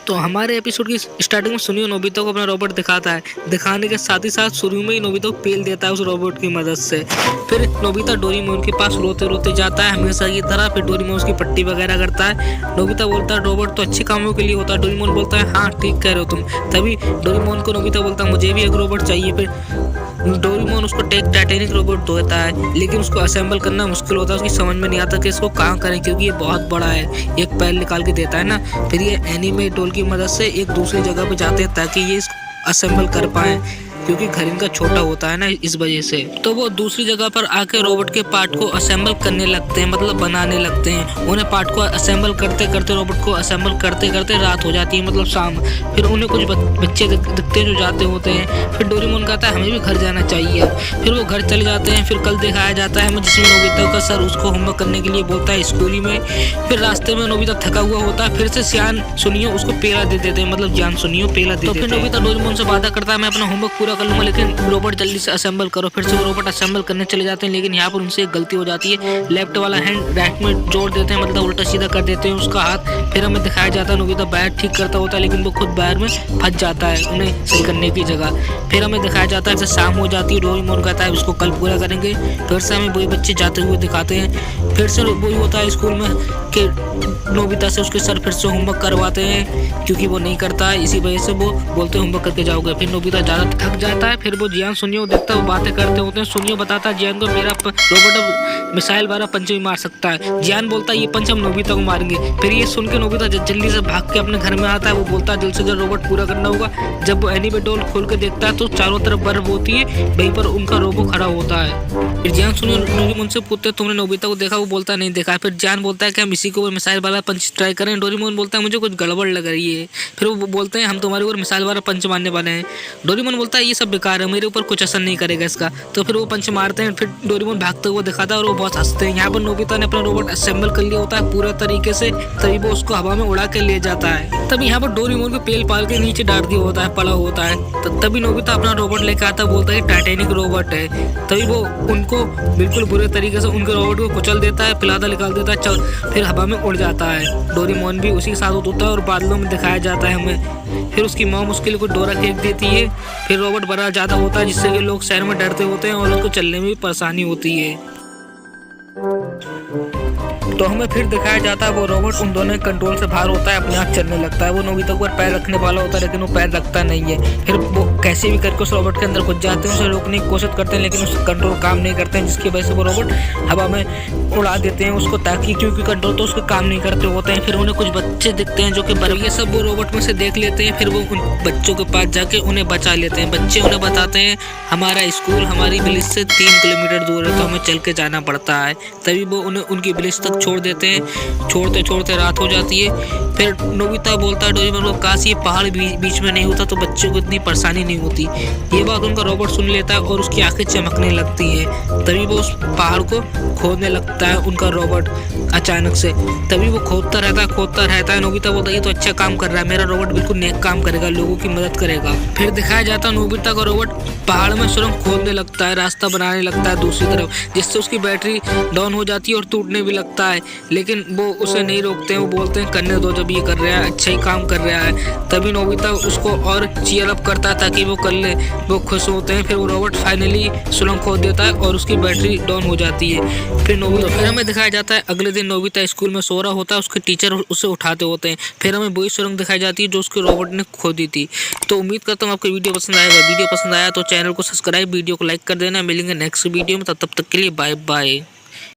तो हमारे एपिसोड की स्टार्टिंग में सुनियो नोबिता को अपना रोबोट दिखाता है। दिखाने के साथ ही साथ शुरू में ही नोबिता को पेल देता है उस रोबोट की मदद से। फिर नोबिता डोरेमोन के पास रोते रोते जाता है हमेशा की तरह। फिर डोरेमोन उसकी पट्टी वगैरह करता है। नोबिता बोलता है रोबोट तो अच्छे कामों के लिए होता है। डोरेमोन बोलता है हाँ ठीक कह रहे हो तुम। तभी डोरेमोन को नोबिता बोलता है मुझे भी एक रोबोट चाहिए। फिर डोरेमोन उसको टाइटैनिक रोबोट देता है, लेकिन उसको असेंबल करना मुश्किल होता है। उसकी समझ में नहीं आता कि इसको कहाँ करें, क्योंकि ये बहुत बड़ा है। एक पैर निकाल के देता है ना। फिर ये एनीमे डोल की मदद से एक दूसरी जगह पे जाते हैं ताकि ये असेंबल कर पाए, क्योंकि घर इनका छोटा होता है ना, इस वजह से। तो वो दूसरी जगह पर आके रोबोट के पार्ट को असेंबल करने लगते हैं, मतलब बनाने लगते हैं। उन्हें पार्ट को असेंबल करते करते, रोबोट को असेंबल करते करते रात हो जाती है, मतलब शाम। फिर उन्हें कुछ बच्चे दिखते हैं जो जाते होते हैं। फिर डोरेमोन कहता है हमें भी घर जाना चाहिए। फिर वो घर चले जाते हैं। फिर कल दिखाया जाता है जिसमें नोबिता का सर उसको होमवर्क करने के लिए बोलता है स्कूल में। फिर रास्ते में नोबिता थका हुआ होता है। फिर से सियान सुनियो उसको पेला दे देते हैं, मतलब जान सुनियो पेला दे देते हैं। फिर नोबिता डोरेमोन से वादा करता है मैं अपना होमवर्क पूरा कर लूंगा, लेकिन रोबोट जल्दी से असेंबल करो। फिर से वो रोबोट असेंबल करने चले जाते हैं, लेकिन यहाँ पर उनसे एक गलती हो जाती है। लेफ्ट वाला हैंड राइट में जोड़ देते हैं, मतलब उल्टा सीधा कर देते हैं उसका हाथ। फिर हमें दिखाया जाता है नोबिता बैर ठीक करता होता है, लेकिन वो खुद बैर में फंस जाता है उन्हें सही करने की जगह। फिर हमें दिखाया जाता है जब शाम हो जाती है, डोरेमोन कहता है उसको कल पूरा करेंगे। फिर से हमें वही बच्चे जाते हुए दिखाते हैं। फिर से वही होता है स्कूल में कि नोबिता से उसके सर फिर से होमवर्क करवाते हैं, क्योंकि वो नहीं करता है। इसी वजह से वो बोलते हैं होमवर्क करके जाओगे। फिर नोबिता ज़्यादा थक जाता है। फिर वो जियान सुनियो देखता है, वो बातें करते होते हैं। सुनियो बताता है जियान को मेरा रोबोट अब मिसाइल वाला पंच भी मार सकता है। जियान बोलता है ये पंच हम नोबिता को मारेंगे। फिर ये सुन के नोबिता जल्दी से भाग के अपने घर में आता है। वो बोलता है जल्द से जल्द रोबोट पूरा करना होगा। जब वो एनीमे डोल खोल के देखता है तो चारों तरफ बर्फ होती है, वहीं पर उनका रोबो खड़ा होता है। फिर जियान सुनियो उनसे पूछते हैं तुमने नोबिता को देखा? वो बोलता है नहीं देखा। फिर जियान बोलता है कि हम इसी को मिसाइल वाला पंच ट्राई करें। डोरेमोन बोलता है मुझे कुछ गड़बड़ लग रही है। फिर वो बोलते हैं हम तुम्हारे ऊपर मिसाइल वाला पंच मारने वाले हैं। डोरेमोन बोलता है ये सब बेकार है, मेरे ऊपर कुछ असर नहीं करेगा इसका। तो फिर वो पंच मारते हैं। फिर डोरेमोन भागते हुए दिखाता है और वो बहुत हंसते हैं। यहाँ पर नोबिता ने अपना रोबोट असेंबल कर लिया होता है पूरा तरीके से, तभी वो उसको हवा में उड़ा के ले जाता है। तभी यहाँ पर डोरेमोन को पेल पाल के नीचे डाल दिया होता है, पड़ा होता है। तभी नोबिता अपना रोबोट लेकर आता है, बोलता है टाइटैनिक रोबोट है। तभी वो उनको बिल्कुल बुरे तरीके से उनके रोबोट को कुचल देता है, पिलादा निकाल देता है, फिर हवा में उड़ जाता है। डोरेमोन भी उसी के साथ होता है और बादलों में दिखाया जाता है हमें। फिर उसकी मॉम उसके लिए कुछ डोरा फेंक देती है। फिर रोबोट बड़ा ज़्यादा होता है, जिससे कि लोग शहर में डरते होते हैं और उसको चलने में भी परेशानी होती है। तो हमें फिर दिखाया जाता है वो रोबोट उन दोनों कंट्रोल से बाहर होता है, अपने आप चलने लगता है। वो नोबिता को पैर रखने वाला होता है, लेकिन वो पैर रखता नहीं है। फिर वो कैसे भी करके उस रोबोट के अंदर घुस जाते हैं, उसे रोकने की कोशिश करते हैं, लेकिन उसका कंट्रोल काम नहीं करते हैं, जिसकी वजह से वो रोबोट हवा में उड़ा देते हैं उसको, ताकि क्योंकि कंट्रोल तो उसके काम नहीं करते होते हैं। फिर उन्हें कुछ बच्चे दिखते हैं जो कि ये सब वो रोबोट में से देख लेते हैं। फिर वो उन बच्चों के पास जाके उन्हें बचा लेते हैं। बच्चे उन्हें बताते हैं हमारा स्कूल हमारी विलेज से 3 किलोमीटर दूर है, तो हमें चल के जाना पड़ता है। तभी वो उन्हें उनकी विलेज तक छोड़ देते हैं। छोड़ते छोड़ते रात हो जाती है। फिर नोबिता बोलता है डोरेमोन को काश ये पहाड़ बीच में नहीं होता तो बच्चों को इतनी परेशानी नहीं होती। ये बात उनका रोबोट सुन लेता है और उसकी आंखें चमकने लगती हैं। तभी वो उस पहाड़ को खोदने लगता है उनका रोबोट अचानक से। तभी वो खोदता रहता है। नोबिता बोलता है ये तो अच्छा काम कर रहा है, मेरा रोबोट बिल्कुल नेक काम करेगा, लोगों की मदद करेगा। फिर दिखाया जाता है नोबिता का रोबोट पहाड़ में सुरंग खोदने लगता है, रास्ता बनाने लगता है दूसरी तरफ, जिससे उसकी बैटरी डाउन हो जाती है और टूटने भी लगता है। लेकिन वो उसे नहीं रोकते हैं, वो बोलते हैं करने दो, जब ये कर रहा है अच्छा ही काम कर रहा है। तभी नोबिता उसको और चीयर अप करता है ताकि वो कर ले। वो खुश होते हैं। फिर वो रोबोट फाइनली सुरंग खोद देता है और उसकी बैटरी डाउन हो जाती है। फिर हमें दिखाया जाता है अगले दिन नोबिता स्कूल में सो रहा होता है, उसके टीचर उसे उठाते होते हैं। फिर हमें वही सुरंग दिखाई जाती है जो उसके रोबोट ने खोदी थी। तो उम्मीद करता हूँ आपको वीडियो पसंद आएगा। वीडियो पसंद आया तो चैनल को सब्सक्राइब, वीडियो को लाइक कर देना। मिलेंगे नेक्स्ट वीडियो में, तब तक के लिए बाय बाय।